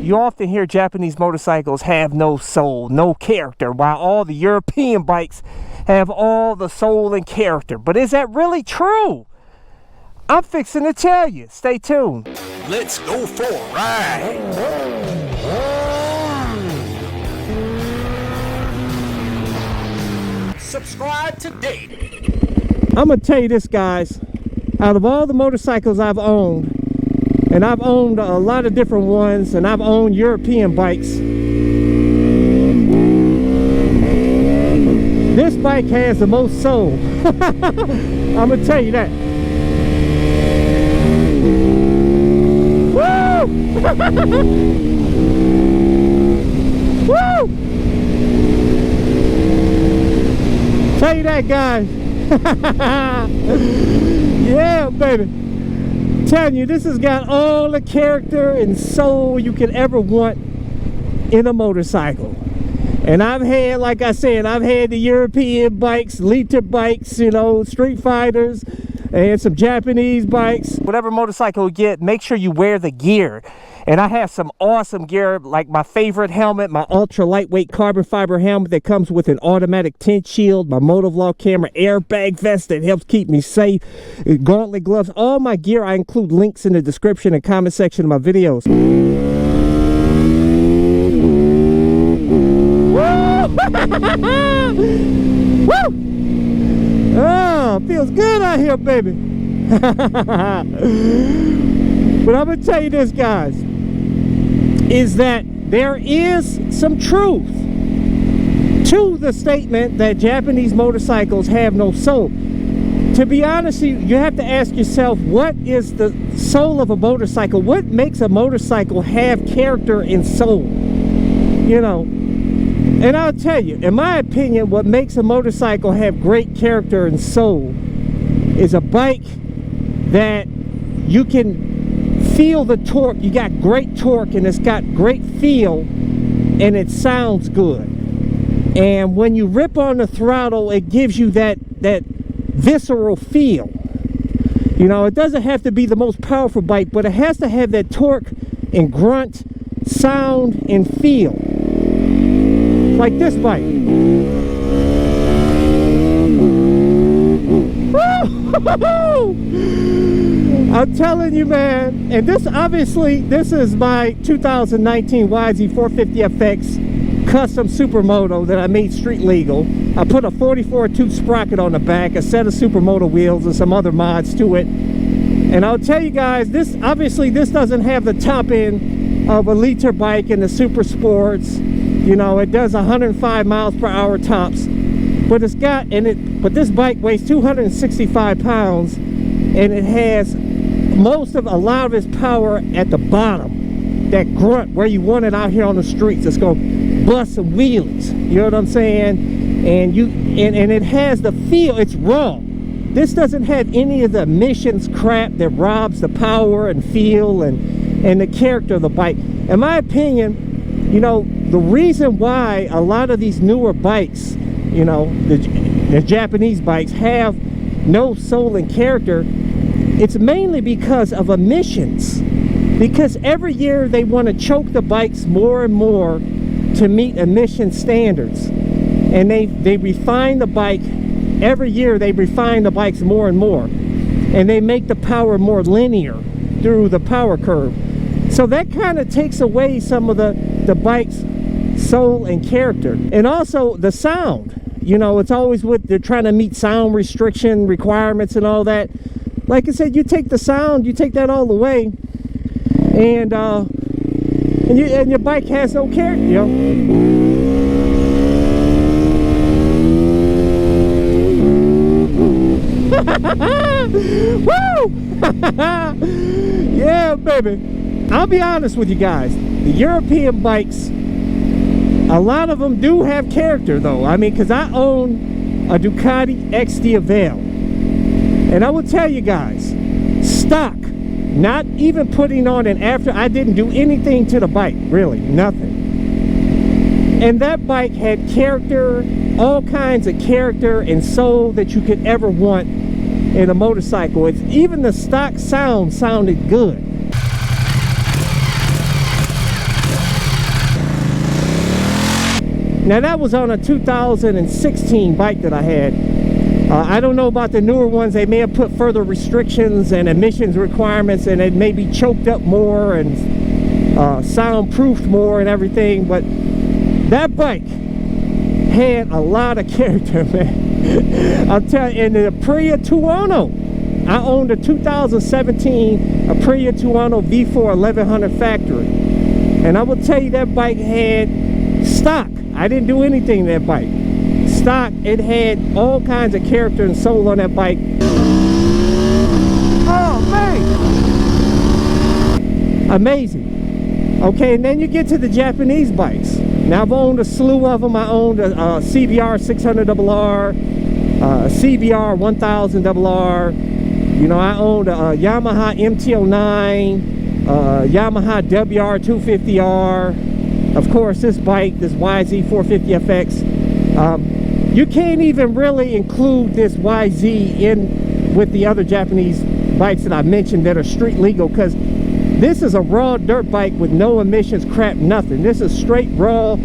you often hear Japanese motorcycles have no soul, no character, while all the European bikes have all the soul and character. But is that really true? I'm fixing to tell you. Stay tuned. Let's go for a ride. Subscribe today. I'm gonna tell you this, guys. Out of all the motorcycles I've owned, and I've owned a lot of different ones, and I've owned European bikes, this bike has the most soul. I'm gonna tell you that. Woo! Woo! Tell you that, guys. Yeah, baby. I'm telling you, this has got all the character and soul you could ever want in a motorcycle. And I've had, like I said, I've had the European bikes, liter bikes, you know, Street Fighters, and some Japanese bikes. Whatever motorcycle you get, make sure you wear the gear. And I have some awesome gear, like my favorite helmet, my ultra lightweight carbon fiber helmet that comes with an automatic tint shield, my motovlog camera, airbag vest that helps keep me safe, gauntlet gloves, all my gear. I include links in the description and comment section of my videos. Woo! Oh, feels good out here, baby. But I'm gonna tell you this, guys, is that there is some truth to the statement that Japanese motorcycles have no soul. To be honest, you have to ask yourself, what is the soul of a motorcycle? What makes a motorcycle have character and soul? You know, and I'll tell you, in my opinion, what makes a motorcycle have great character and soul is a bike that you can feel the torque. You got great torque, and it's got great feel, and it sounds good. And when you rip on the throttle, it gives you that visceral feel. You know, it doesn't have to be the most powerful bike, but it has to have that torque and grunt sound and feel, like this bike. I'm telling you, man. And this, obviously, this is my 2019 YZ450FX custom supermoto that I made street legal. I put a 44 tooth sprocket on the back, a set of supermoto wheels, and some other mods to it. And I'll tell you guys, this, obviously, this doesn't have the top end of a liter bike in the super sports. You know, it does 105 miles per hour tops, but it's got, but this bike weighs 265 pounds, and it has a lot of its power at the bottom, that grunt where you want it out here on the streets. It's gonna bust some wheelies, you know what I'm saying? And it has the feel. It's raw. This doesn't have any of the emissions crap that robs the power and feel and the character of the bike. In my opinion, you know, the reason why a lot of these newer bikes, you know, the Japanese bikes, have no soul and character, it's mainly because of emissions. Because every year they want to choke the bikes more and more to meet emission standards. And they refine the bike. Every year they refine the bikes more and more. And they make the power more linear through the power curve. So that kind of takes away some of the bike's soul and character. And also the sound. You know, it's always they're trying to meet sound restriction requirements and all that. Like I said, you take the sound, you take that all away, and your bike has no character, you know. Woo! Yeah, baby. I'll be honest with you guys. The European bikes, a lot of them do have character, though. I mean, because I own a Ducati XD Avail. And I will tell you guys, stock, not even putting on an after, I didn't do anything to the bike, really, nothing. And that bike had character, all kinds of character and soul that you could ever want in a motorcycle. Even the stock sound sounded good. Now that was on a 2016 bike that I had. I don't know about the newer ones. They may have put further restrictions and emissions requirements, and it may be choked up more and soundproofed more and everything. But that bike had a lot of character, man. I'll tell you. And the Aprilia Tuono, I owned a 2017 Aprilia Tuono V4 1100 factory, and I will tell you that bike had stock. I didn't do anything to that bike. Stock. It had all kinds of character and soul on that bike. Oh man, amazing. Okay, and then you get to the Japanese bikes. Now I've owned a slew of them. I owned a CBR 600RR, CBR 1000RR. You know, I owned a Yamaha MT-09, Yamaha WR250R. Of course, this bike, this YZ450FX. You can't even really include this YZ in with the other Japanese bikes that I mentioned that are street legal, because this is a raw dirt bike with no emissions, crap, nothing. This is straight raw,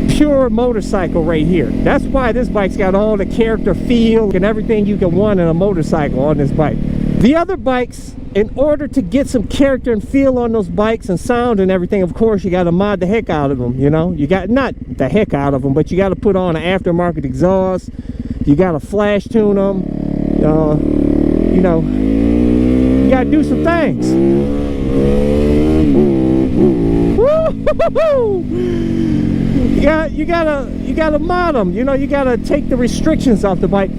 pure motorcycle right here. That's why this bike's got all the character, feel, and everything you can want in a motorcycle on this bike. The other bikes, in order to get some character and feel on those bikes and sound and everything, of course, you got to mod the heck out of them, you know. You got, not the heck out of them, but you got to put on an aftermarket exhaust. You got to flash tune them. You know, you got to do some things. Woo-hoo-hoo-hoo! You gotta mod them. You know, you gotta take the restrictions off the bike.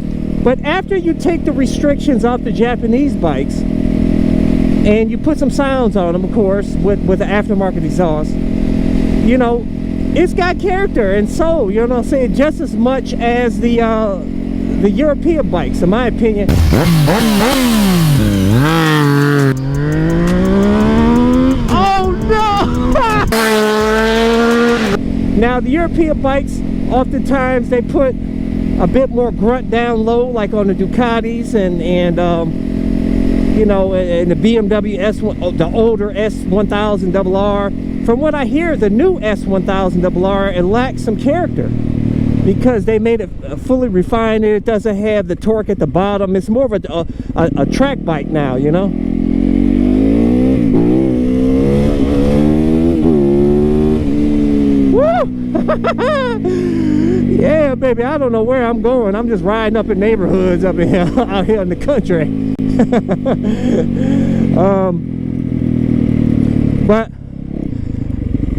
But after you take the restrictions off the Japanese bikes and you put some sounds on them, of course, with the aftermarket exhaust, you know, it's got character and soul, you know what I'm saying, just as much as the European bikes, in my opinion. Oh no! Now the European bikes, oftentimes they put a bit more grunt down low, like on the Ducatis and you know, and the BMW S1, the older S1000RR. From what I hear, the new S1000RR, it lacks some character because they made it fully refined. It doesn't have the torque at the bottom. It's more of a track bike now, you know. Woo! Yeah, baby, I don't know where I'm going. I'm just riding up in neighborhoods up in here, out here in the country. But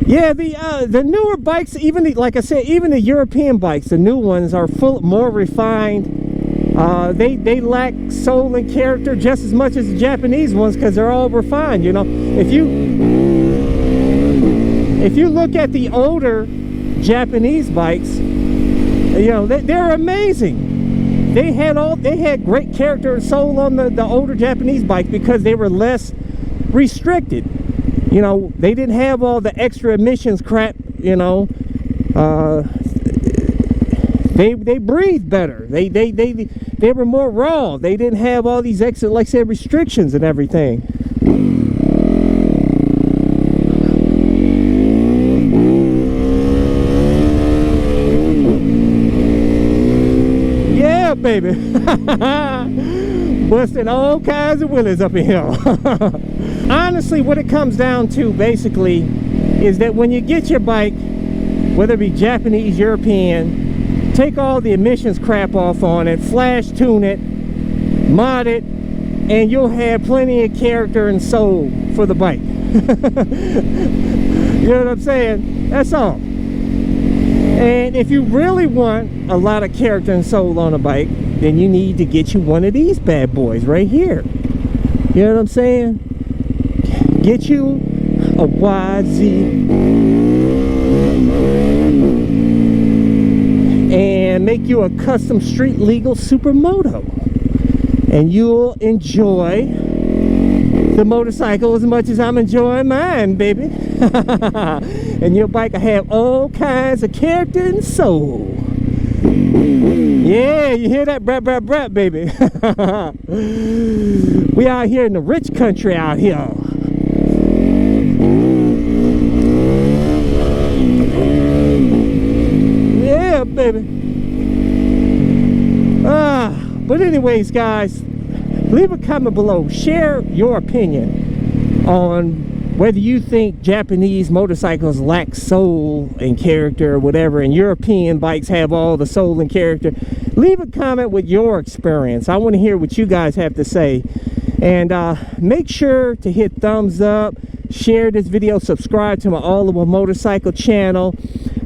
yeah, the newer bikes, even like I said, even the European bikes, the new ones are more refined. They lack soul and character just as much as the Japanese ones, because they're all refined, you know. If you look at the older Japanese bikes, you know, they're amazing. They had great character and soul on the older Japanese bike because they were less restricted. You know, they didn't have all the extra emissions crap, you know. They breathed better. They were more raw. They didn't have all these extra, like I said, restrictions and everything. Yeah, baby. Busting all kinds of willies up in here. Honestly, what it comes down to basically is that when you get your bike, whether it be Japanese, European, take all the emissions crap off on it, flash tune it, mod it, and you'll have plenty of character and soul for the bike. You know what I'm saying? That's all. And if you really want a lot of character and soul on a bike, then you need to get you one of these bad boys right here. You know what I'm saying? Get you a YZ and make you a custom street legal supermoto, and you'll enjoy the motorcycle as much as I'm enjoying mine, baby. And your bike will have all kinds of character and soul. Yeah, you hear that? Brat, brat, brat, baby. We out here in the rich country out here. Yeah, baby. But anyways, guys, leave a comment below. Share your opinion on whether you think Japanese motorcycles lack soul and character or whatever, and European bikes have all the soul and character. Leave a comment with your experience. I want to hear what you guys have to say. And make sure to hit thumbs up, share this video, subscribe to my All About Motorcycle channel.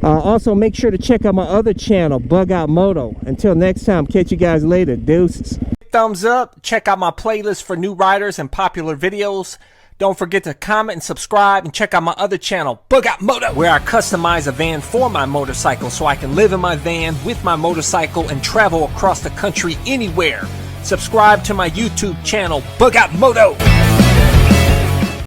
Also, make sure to check out my other channel, Bug Out Moto. Until next time, catch you guys later. Deuces. Thumbs up. Check out my playlist for new riders and popular videos. Don't forget to comment and subscribe, and check out my other channel, Bug Out Moto, where I customize a van for my motorcycle so I can live in my van with my motorcycle and travel across the country anywhere. Subscribe to my YouTube channel, Bug Out Moto.